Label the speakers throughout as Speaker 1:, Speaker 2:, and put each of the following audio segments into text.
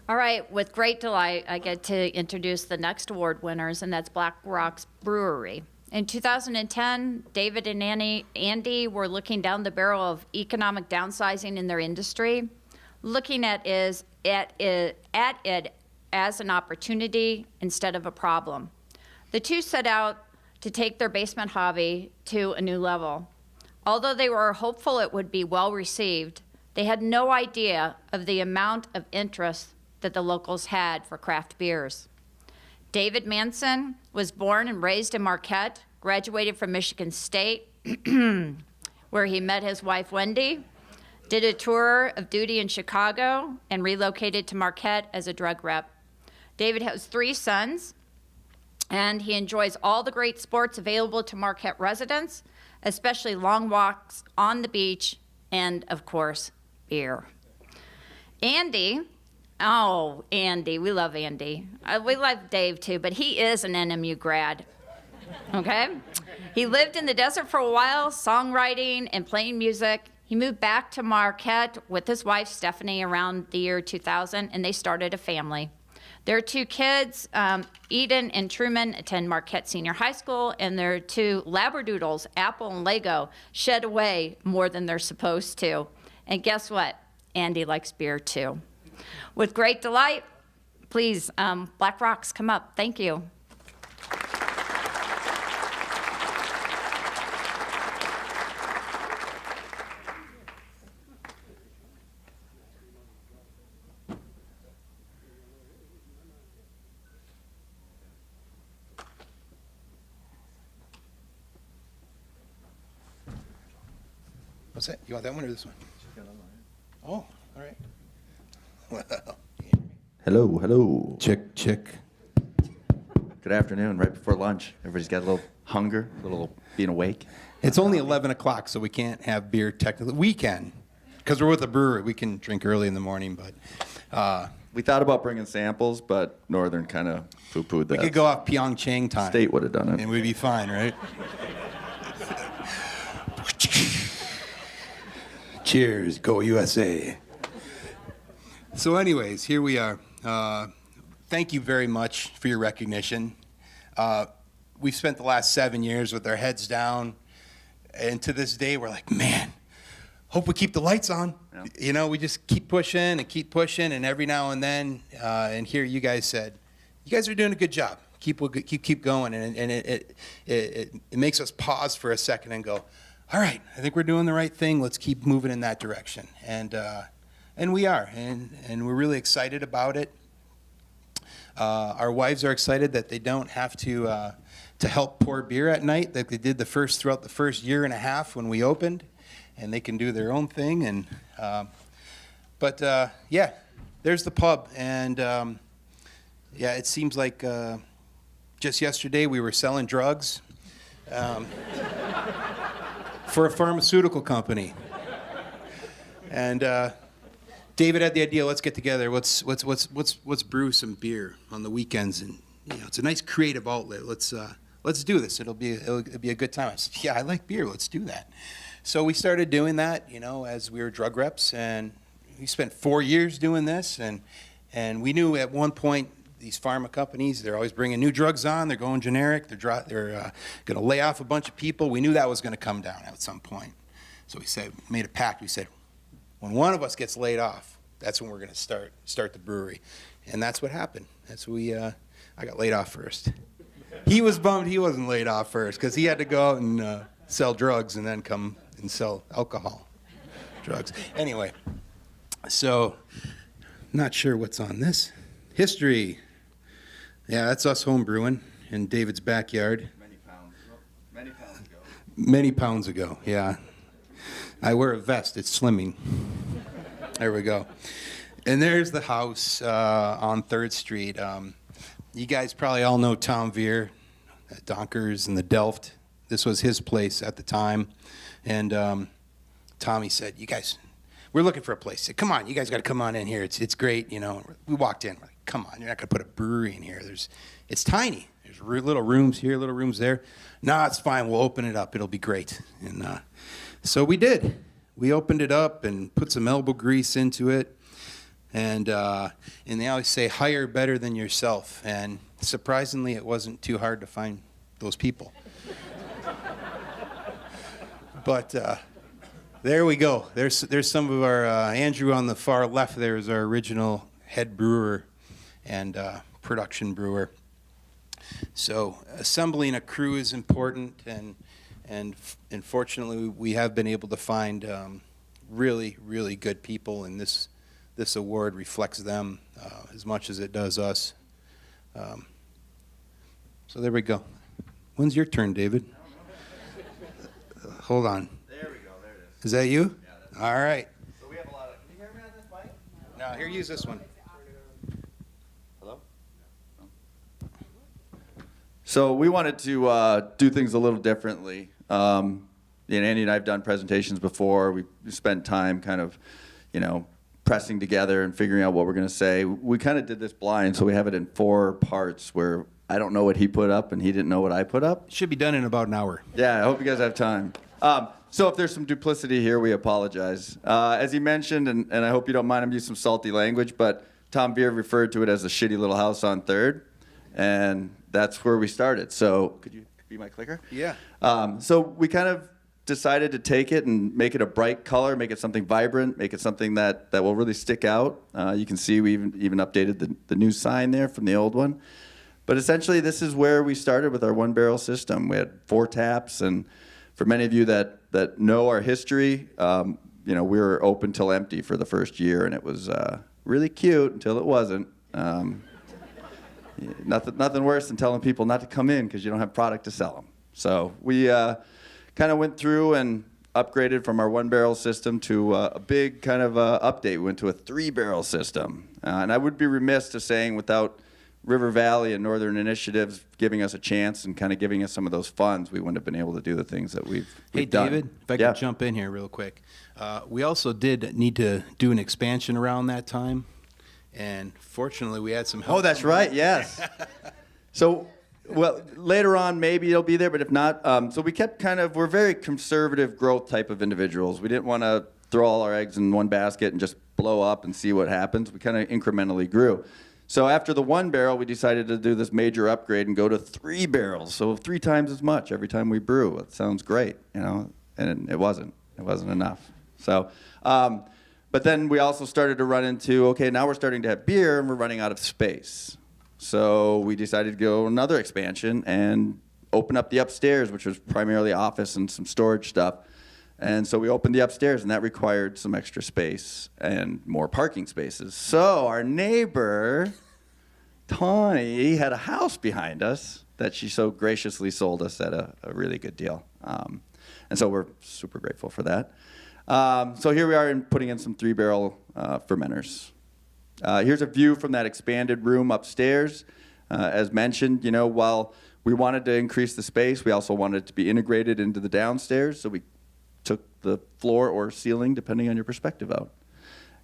Speaker 1: All right, with great delight, I get to introduce the next award winners, and that's Blackrocks Brewery. In 2010, David and Andy were looking down the barrel of economic downsizing in their industry, looking at it as an opportunity instead of a problem. The two set out to take their basement hobby to a new level. Although they were hopeful it would be well received, they had no idea of the amount of interest that the locals had for craft beers. David Manson was born and raised in Marquette, graduated from Michigan State, where he met his wife Wendy, did a tour of duty in Chicago, and relocated to Marquette as a drug rep. David has 3 sons, and he enjoys all the great sports available to Marquette residents, especially long walks on the beach and, of course, beer. Andy, we love Andy. We love Dave too, but he is an NMU grad, okay? He lived in the desert for a while, songwriting and playing music. He moved back to Marquette with his wife, Stephanie, around the year 2000, and they started a family. Their 2 kids, Eden and Truman, attend Marquette Senior High School, and their 2 labradoodles, Apple and Lego, shed away more than they're supposed to. And guess what? Andy likes beer too. With great delight, please, Blackrocks, come up. Thank you.
Speaker 2: What's that? You want that one or this one? Oh, all right. Well,
Speaker 3: Hello.
Speaker 2: check.
Speaker 3: Good afternoon. Right before lunch, everybody's got a little hunger, a little being awake.
Speaker 2: It's only 11 o'clock, so we can't have beer technically. We can, because we're with a brewery. We can drink early in the morning, but
Speaker 3: We thought about bringing samples, but Northern kind of poo-pooed that.
Speaker 2: we could go off Pyeongchang time.
Speaker 3: State would have done it.
Speaker 2: And we'd be fine, right? Cheers, go USA. So anyways, here we are. Thank you very much for your recognition. We've spent the last 7 years with our heads down, and to this day, we're like, man, hope we keep the lights on.
Speaker 3: Yeah.
Speaker 2: You know, we just keep pushing, and every now and then, and here you guys said, you guys are doing a good job. Keep going, and it makes us pause for a second and go, all right, I think we're doing the right thing. Let's keep moving in that direction, and we are, and we're really excited about it. Our wives are excited that they don't have to help pour beer at night like they did throughout the first year and a half when we opened, and they can do their own thing. And yeah, there's the pub, and yeah, it seems like just yesterday we were selling drugs. For a pharmaceutical company, and David had the idea. Let's get together. Let's brew some beer on the weekends, and it's a nice creative outlet. Let's do this. It'll be a good time. I said, yeah, I like beer. Let's do that. So we started doing that, as we were drug reps, and we spent 4 years doing this, and we knew at one point. These pharma companies, they're always bringing new drugs on. They're going generic. They're going to lay off a bunch of people. We knew that was going to come down at some point. So we made a pact. We said, when one of us gets laid off, that's when we're going to start the brewery. And that's what happened. I got laid off first. He was bummed he wasn't laid off first because he had to go out and sell drugs and then come and sell alcohol, drugs. Anyway, so not sure what's on this. History. Yeah, that's us home brewing in David's backyard. Many pounds ago, yeah. I wear a vest, it's slimming. There we go. And there's the house on 3rd Street. You guys probably all know Tom Veer, Donkers and the Delft. This was his place at the time. And Tommy said, you guys, we're looking for a place. He said, come on, you guys got to come on in here. It's great, We walked in, we're like, come on, you're not going to put a brewery in here. It's tiny. There's little rooms here, little rooms there. No, it's fine. We'll open it up. It'll be great. And so we did. We opened it up and put some elbow grease into it. And they always say, hire better than yourself. And surprisingly, it wasn't too hard to find those people. But there we go. There's some of our, Andrew on the far left there is our original head brewer and production brewer. So assembling a crew is important, and fortunately we have been able to find really, really good people, and this award reflects them as much as it does us. So there we go. When's your turn, David? Hold on.
Speaker 3: There we go. There it is.
Speaker 2: Is that you?
Speaker 3: Yeah, that's
Speaker 2: All right.
Speaker 3: So we have a lot of. Can you hear me on this mic?
Speaker 2: Now, here, use this one.
Speaker 3: Hello? So we wanted to do things a little differently. Andy and I have done presentations before. We spent time kind of, pressing together and figuring out what we're going to say. We kind of did this blind, so we have it in 4 parts where I don't know what he put up and he didn't know what I put up.
Speaker 2: Should be done in about an hour.
Speaker 3: Yeah, I hope you guys have time. So if there's some duplicity here, we apologize. As he mentioned, and I hope you don't mind him using some salty language, but Tom Beer referred to it as a shitty little house on 3rd, and that's where we started. So could you be my clicker?
Speaker 2: Yeah.
Speaker 3: So we kind of decided to take it and make it a bright color, make it something vibrant, make it something that will really stick out. You can see we even updated the new sign there from the old one. But essentially, this is where we started with our one-barrel system. We had 4 taps, and for many of you that know our history, we were open till empty for the first year, and it was really cute until it wasn't. Nothing worse than telling people not to come in because you don't have product to sell them. So we kind of went through and upgraded from our one-barrel system to a big kind of update. We went to a 3-barrel system. And I would be remiss to saying without River Valley and Northern Initiatives giving us a chance and kind of giving us some of those funds, we wouldn't have been able to do the things that we've done.
Speaker 2: Hey, David, if I could jump in here real quick. We also did need to do an expansion around that time, and fortunately we had some help.
Speaker 3: Oh, that's right, yes. So, well, later on maybe it'll be there, but if not, so we kept we're very conservative growth type of individuals. We didn't want to throw all our eggs in one basket and just blow up and see what happens. We kind of incrementally grew. So after the 1-barrel, we decided to do this major upgrade and go to 3 barrels. So 3 times as much every time we brew. It sounds great, and it wasn't. It wasn't enough. So, but then we also started to run into, okay, now we're starting to have beer and we're running out of space. So we decided to go another expansion and open up the upstairs, which was primarily office and some storage stuff. And so we opened the upstairs, and that required some extra space and more parking spaces. So our neighbor, Tawny, had a house behind us that she so graciously sold us at a really good deal. And so we're super grateful for that. So here we are putting in some 3-barrel fermenters. Here's a view from that expanded room upstairs. As mentioned, while we wanted to increase the space, we also wanted it to be integrated into the downstairs. So we took the floor or ceiling, depending on your perspective, out.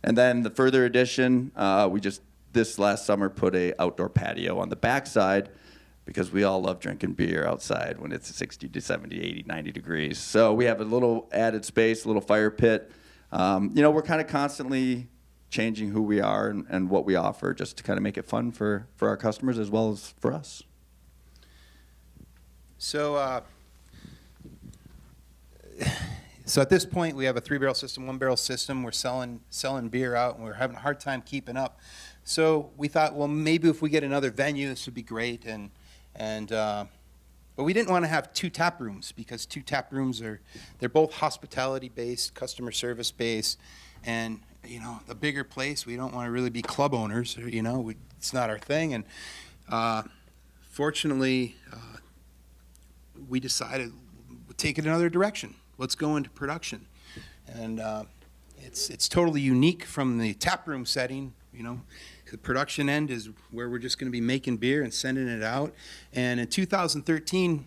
Speaker 3: And then the further addition, we just this last summer put a outdoor patio on the backside because we all love drinking beer outside when it's 60 to 70, 80, 90 degrees. So we have a little added space, a little fire pit. We're kind of constantly changing who we are and what we offer just to kind of make it fun for our customers as well as for us.
Speaker 2: So at this point, we have a 3-barrel system, 1-barrel system. We're selling beer out, and we're having a hard time keeping up. So we thought, well, maybe if we get another venue, this would be great. But we didn't want to have 2 tap rooms because 2 tap rooms they're both hospitality-based, customer service-based, and the bigger place, we don't want to really be club owners. It's not our thing. And fortunately, we decided we'll take it another direction. Let's go into production. And it's totally unique from the tap room setting. The production end is where we're just going to be making beer and sending it out. And in 2013,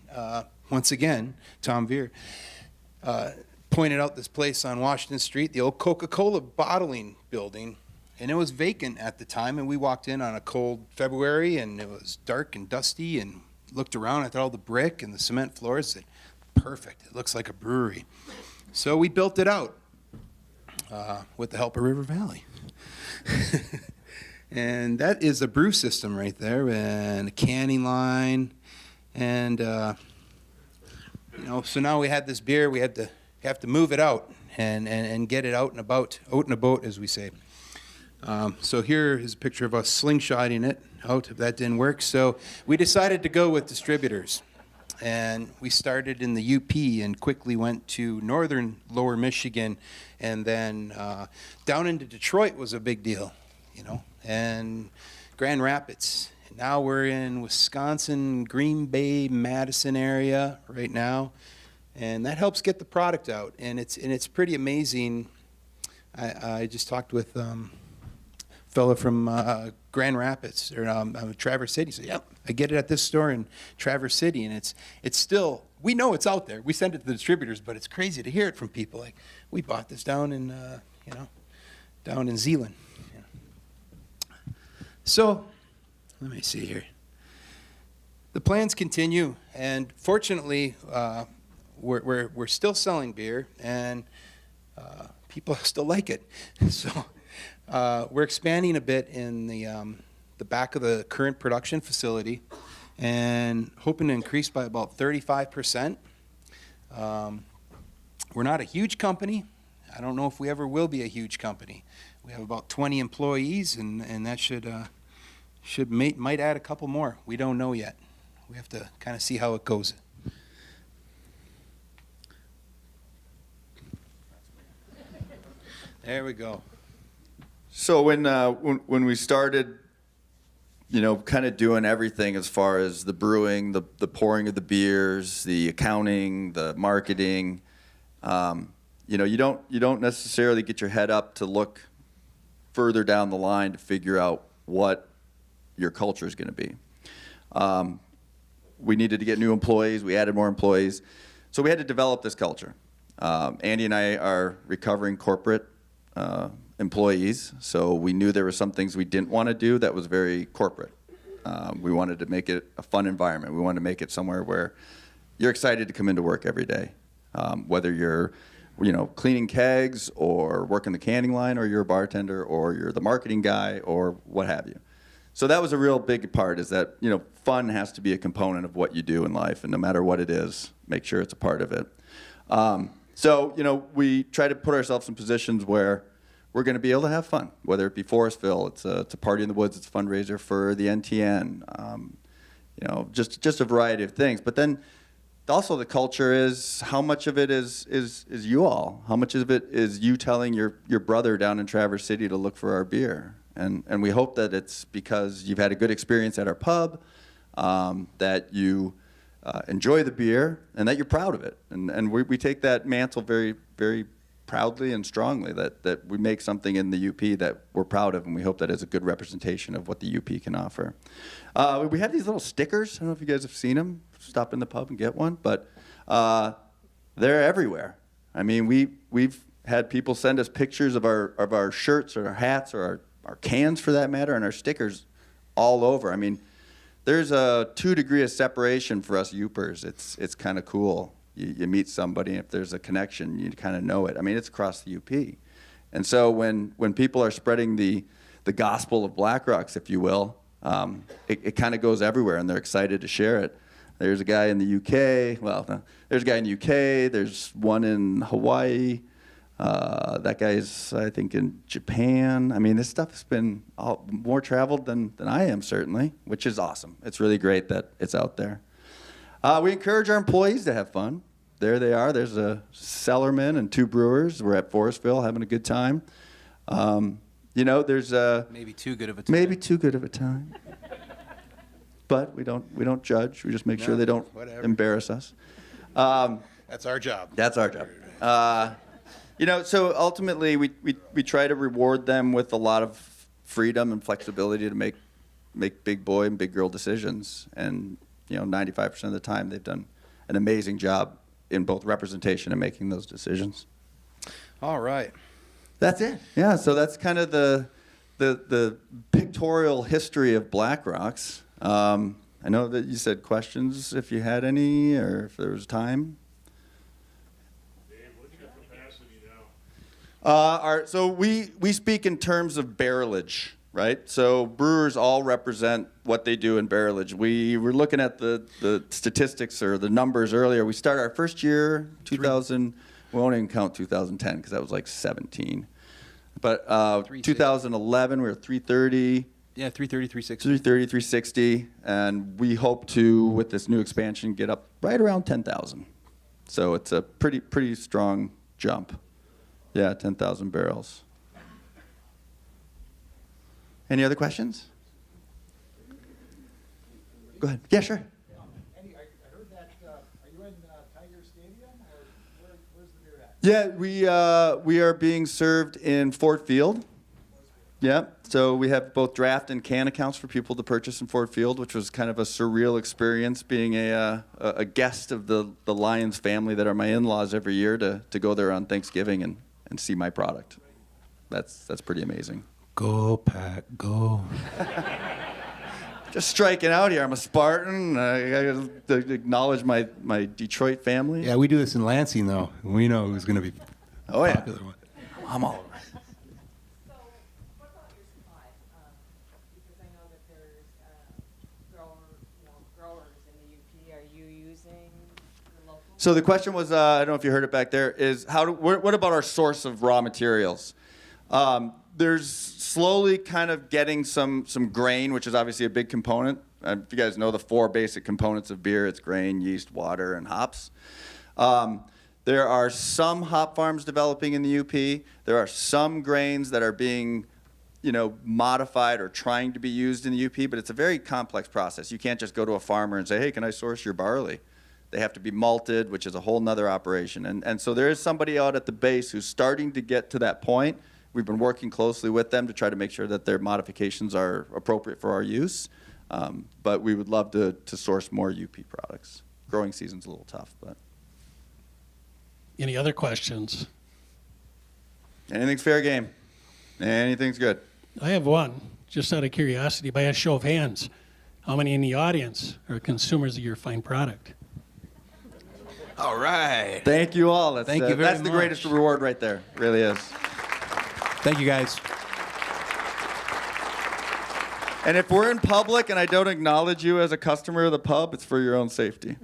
Speaker 2: once again, Tom Veer pointed out this place on Washington Street, the old Coca-Cola bottling building, and it was vacant at the time. And we walked in on a cold February, and it was dark and dusty, and looked around at all the brick and the cement floors. Said, perfect. It looks like a brewery. So we built it out with the help of River Valley. And that is a brew system right there, and a canning line, and so now we had this beer. We have to move it out and get it out and about, out in a boat, as we say. So here is a picture of us slingshotting it out. That didn't work, so we decided to go with distributors. And we started in the UP and quickly went to northern lower Michigan, and then down into Detroit was a big deal, and Grand Rapids. And now we're in Wisconsin, Green Bay, Madison area right now, and that helps get the product out. And it's pretty amazing. I just talked with fella from Grand Rapids or Traverse City. So yep, I get it at this store in Traverse City, and it's still, we know it's out there. We send it to the distributors, but it's crazy to hear it from people. Like, we bought this down in down in Zeeland. So let me see here. The plans continue, and fortunately, we're still selling beer, and people still like it. So. We're expanding a bit in the back of the current production facility and hoping to increase by about 35%. We're not a huge company. I don't know if we ever will be a huge company. We have about 20 employees, and that might add a couple more. We don't know yet. We have to kind of see how it goes. There we go.
Speaker 3: So when we started, kind of doing everything as far as the brewing, the pouring of the beers, the accounting, the marketing, you don't necessarily get your head up to look further down the line to figure out what your culture is going to be. We needed to get new employees. We added more employees, so we had to develop this culture. Andy and I are recovering corporate employees, so we knew there were some things we didn't want to do that was very corporate. We wanted to make it a fun environment. We wanted to make it somewhere where you're excited to come into work every day, whether you're cleaning kegs or working the canning line, or you're a bartender, or you're the marketing guy, or what have you. So that was a real big part, is that fun has to be a component of what you do in life, and no matter what it is, make sure it's a part of it. So we try to put ourselves in positions where we're going to be able to have fun, whether it be Forestville, it's a party in the woods, it's a fundraiser for the NTN, just a variety of things. But then also the culture is, how much of it is you all? How much of it is you telling your brother down in Traverse City to look for our beer? And we hope that it's because you've had a good experience at our pub, that you enjoy the beer, and that you're proud of it. And we take that mantle very, very proudly and strongly, that we make something in the UP that we're proud of, and we hope that is a good representation of what the UP can offer. We have these little stickers. I don't know if you guys have seen them. Stop in the pub and get one, but they're everywhere. I mean, we've had people send us pictures of our shirts or our hats or our cans, for that matter, and our stickers all over. I mean, there's a 2 degree of separation for us Upers. It's kind of cool. You meet somebody, and if there's a connection, you kind of know it. I mean, it's across the UP. And so when people are spreading the gospel of Blackrocks, if you will, it kind of goes everywhere, and they're excited to share it. There's a guy in the UK. Well, no, there's a guy in the UK. There's one in Hawaii. That guy's, I think, in Japan. I mean, this stuff has been more traveled than I am, certainly, which is awesome. It's really great that it's out there. We encourage our employees to have fun. There they are. There's a cellarman and 2 brewers. We're at Forestville having a good time. There's
Speaker 2: maybe too good of a time.
Speaker 3: Maybe too good of a time. But we don't judge. We just make sure they don't embarrass us.
Speaker 2: That's our job.
Speaker 3: That's our job. So ultimately we try to reward them with a lot of freedom and flexibility to make big boy and big girl decisions. And 95% of the time they've done an amazing job in both representation and making those decisions.
Speaker 2: All right.
Speaker 3: That's it. Yeah. So that's kind of the pictorial history of Blackrocks. I know that you said questions, if you had any, or if there was time.
Speaker 4: Dan, what's your capacity now?
Speaker 3: So we speak in terms of barrelage, right? So brewers all represent what they do in barrelage. We were looking at the statistics or the numbers earlier. We started our first year, 2000. We won't even count 2010 because that was like 17. But 2011, we were 330.
Speaker 2: Yeah, 330, 360.
Speaker 3: 330, 360, and we hope to, with this new expansion, get up right around 10,000. So it's a pretty strong jump. Yeah, 10,000 barrels. Any other questions? Go ahead. Yeah, sure.
Speaker 4: Andy, I heard that, are you in Tiger Stadium, or where's the beer at?
Speaker 3: Yeah, we are being served in Ford Field. Yeah, so we have both draft and can accounts for people to purchase in Ford Field, which was kind of a surreal experience being a guest of the Lions family that are my in-laws every year to go there on Thanksgiving and see my product. That's pretty amazing.
Speaker 2: Go, Pack, go.
Speaker 3: Just striking out here. I'm a Spartan. I got to acknowledge my Detroit family.
Speaker 2: Yeah, we do this in Lansing, though. We know who's going to be
Speaker 3: Oh, yeah.
Speaker 2: popular one.
Speaker 3: I'm all
Speaker 5: So, what about your supply? Because I know that there's growers in the UP. Are you using the local?
Speaker 3: So the question was, I don't know if you heard it back there, is what about our source of raw materials? There's slowly kind of getting some grain, which is obviously a big component. If you guys know the 4 basic components of beer, it's grain, yeast, water, and hops. There are some hop farms developing in the UP. There are some grains that are being, modified or trying to be used in the UP, but it's a very complex process. You can't just go to a farmer and say, hey, can I source your barley? They have to be malted, which is a whole nother operation. And so there is somebody out at the base who's starting to get to that point. We've been working closely with them to try to make sure that their modifications are appropriate for our use. But we would love to source more UP products. Growing season's a little tough, but.
Speaker 6: Any other questions?
Speaker 3: Anything's fair game. Anything's good.
Speaker 6: I have one, just out of curiosity, by a show of hands. How many in the audience are consumers of your fine product?
Speaker 2: All right.
Speaker 3: Thank you all. That's,
Speaker 2: Thank you very
Speaker 3: that's the
Speaker 2: much.
Speaker 3: greatest reward right there. Really is.
Speaker 2: Thank you, guys.
Speaker 3: And if we're in public and I don't acknowledge you as a customer of the pub, it's for your own safety.